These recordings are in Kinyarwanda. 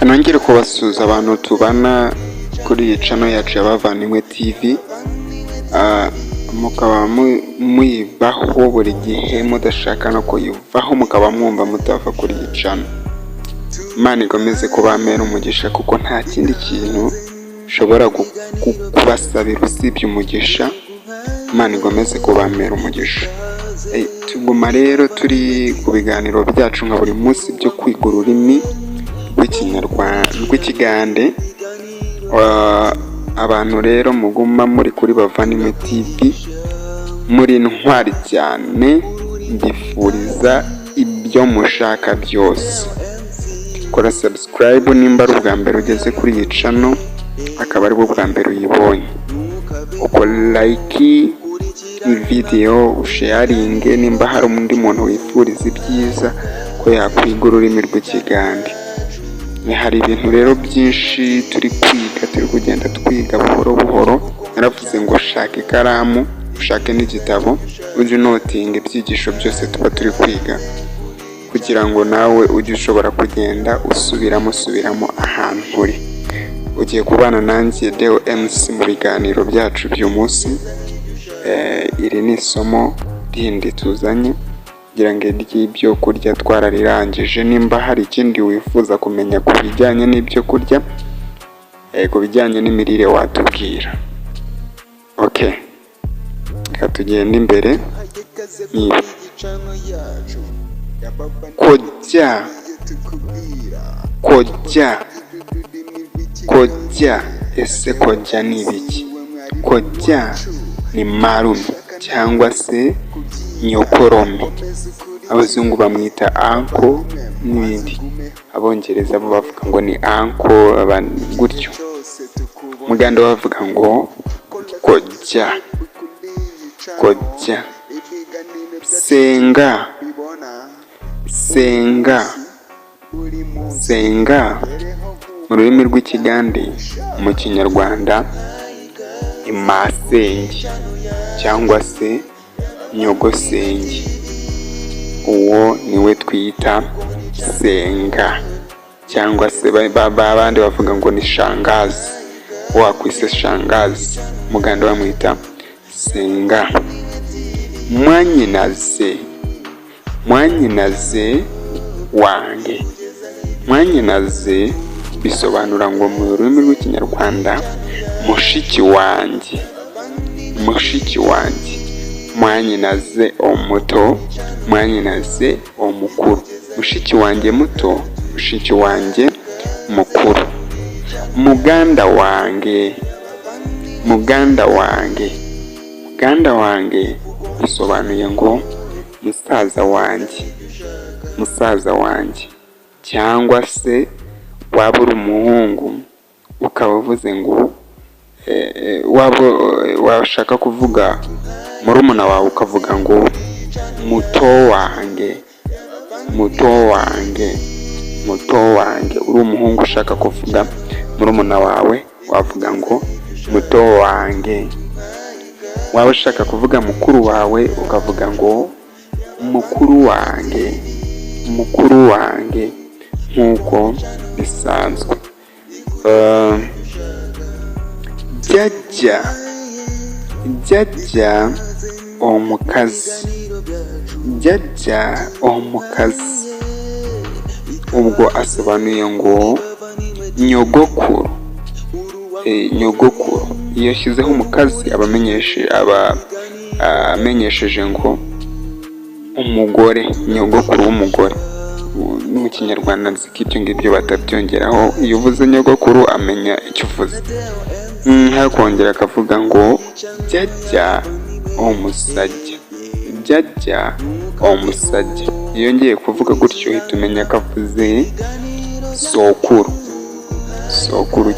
Nongere kubasuhuza abantu tubana kuri iyi channel yacu y'abavandimwe TV, mukaba muyibaho buri gihe mudashaka no kuyivaho, mukaba mwumva mutava kuri iyi channel. Imana igomeze kubamera umugisha, kuko nta kindi kintu ushobora kubasabira usibye umugisha. Imana igomeze kubamera umugisha. Tuguma rero turi ku biganiro byacu nka buri munsi byo kwiga ururimi rw'ikigande. Abantu rero muguma muri kuri bavandimwe TV, muri ntwari cyane, mbifuriza ibyo mushaka byose. Kora subscribe nimba ari ubwa mbere ugeze kuri iyi channel, akaba ari bwa mbere uyibonye. Uko like video, usharinge nimba hari undi muntu wifuriza ibyiza ko yakwiga ururimi rw'ikigande. Hari ibintu rero byinshi turi kwiga, turi kugenda twiga buhoro buhoro. Naravuze ngo shaka ikaramu, ushake n'igitabo, ujye notinga ibyigisho byose tuba turi kwiga, kugira ngo nawe ujye ushobora kugenda usubiramo ahantu uri. Ugiye kubana nanjye Deo MC mu biganiro byacu by'umunsi. Iri ni isomo rindi tuzanye, kugira ngo iry'ibyo kurya twararirangije. Nimba hari ikindi wifuza kumenya ku bijyanye n'ibyo kurya, ku bijyanye n'imirire watubwira. Okay, reka tugende imbere. Kojya ese kojya ni ibiki? Kojya ni marume cyangwa se nyokorome. Abazungu bamwita anko nibindi, abongereza bo bavuga ngo ni anko, gutyo. Muganda bavuga ngo kojya. Senga mu rurimi rw'ikigande, mu kinyarwanda masenge cyangwa se nyogosenge. Uwo niwe twita senga, cyangwa se abandi bavuga ngo ni shangazi. Wakwise shangazi, muganda bamwita senga. Mwanyinaze wange. Mwanyinaze bisobanura ngo mu rurimi rw'ikinyarwanda mushiki wanjye. Mwanyinaze omuto, mwanyinaze omukuru. Mushiki wanjye muto, mushiki wanjye mukuru. Muganda wange bisobanuye ngo musaza wanjye, cyangwa se waba uri umuhungu ukaba uvuze ngo washaka kuvuga murumuna wawe ukavuga ngo muto wange. Uri umuhungu ushaka kuvuga murumuna wawe wavuga ngo muto wange. Waba ushaka kuvuga mukuru wawe ukavuga ngo mukuru wange, nk'uko bisanzwe. Jajja omukazi, ubwo asobanuye ngo nyogokuru. Iyo ashyizeho umukazi aba amenyesheje ngo umugore, nyogokuru w'umugore. Mu kinyarwanda nzi ko ibyo ngibyo batabyongeraho. Iyo uvuze nyogokuru amenya icyo uvuze. Hakongera akavuga ngo jajja omusajja. Iyo ngiye kuvuga gutyo uhita umenya ko avuze sokuru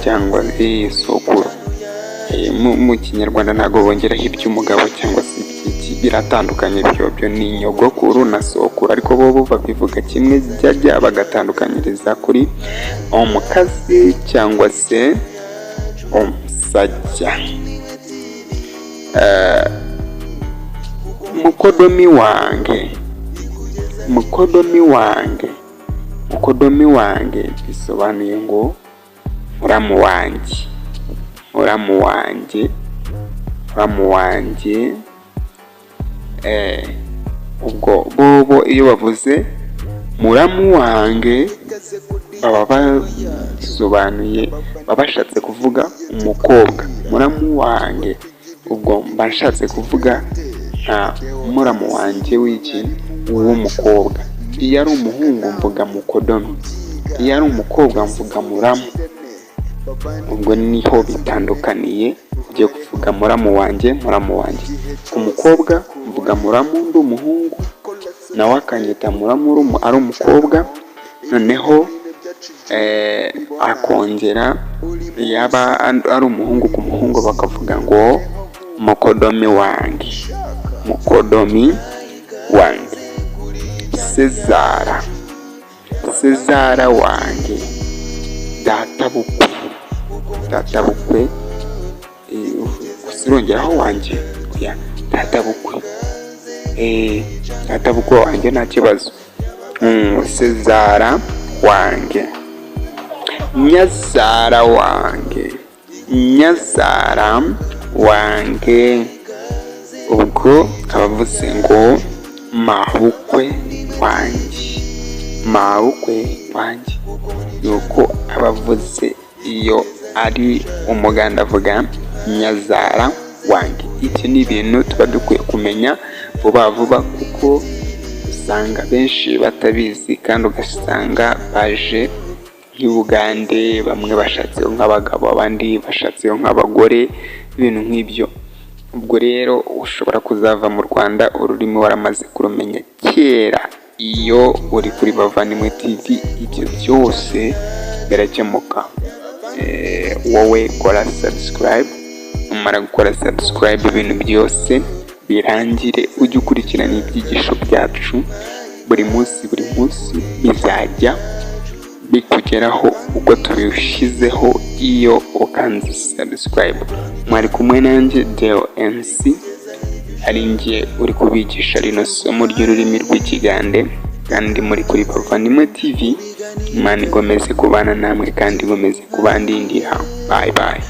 cyangwa sokuru. Mu kinyarwanda ntabwo bongeraho iby'umugabo cyangwa se iby'iki, biratandukanye. Byo ni nyogokuru na sokuru, ariko bo babivuga kimwe. Jajja bagatandukanyiriza kuri omukazi cyangwa se omusajja. mukodomi wange mukodomi wange. Mukodomi wange bisobanuye ngo muramu wanjye. Muramu wanjye, muramu wanjye. Ubwo bobo iyo bavuze muramu wange baba basobanuye, baba bashatse kuvuga umukobwa. Muramu wange ubwo mba nshatse kuvuga nka muramu wanjye w'iki w'umukobwa. Iyo ari umuhungu mvuga mukodomi, iyo ari umukobwa mvuga muramu. Ubwo niho bitandukaniye byo kuvuga muramu wanjye, muramu wanjye. Umukobwa mvuga muramu, ndi umuhungu nawe akanyita muramu ari umukobwa. Noneho akongera yaba ari umuhungu ku muhungu bakavuga ngo mukodomi wange, mukodomi wange. Sezara, Sezara wange. Databukwe, databukwe. Usirongeraho wanjye, databukwe. Databukwe wanjye nta kibazo. Sezara wange. Nyazara wange, Nyazara wange. Ubwo abavuze ngo mabukwe wanjye, mabukwe wanjye. Nuko abavuze iyo ari umuganda avuga Nyazara wange. Iki ni ibintu tuba dukwiye kumenya vuba vuba, kuko usanga benshi batabizi kandi ugasanga baje nk'ibugande, bamwe bashatseho nk'abagabo abandi bashatseho nk'abagore, ibintu nk'ibyo. Ubwo rero ushobora kuzava mu Rwanda ururimi waramaze kurumenya kera. Iyo uri kuri Bavandimwe TV ibyo byose birakemuka. Wowe kora subscribe, umara gukora subscribe ibintu byose birangire ujye ukurikirana ibyigisho byacu buri munsi bizajya bikugeraho uko tubishyizeho iyo ukanze subscribe. Mwari kumwe nanjye Deo MC, ari njye uri kubigisha rino somo ry'ururimi rw'ikigande, kandi muri kuri Bavandimwe TV. Imana igomeze kubana namwe kandi igomeze kubandindira. Bye bye.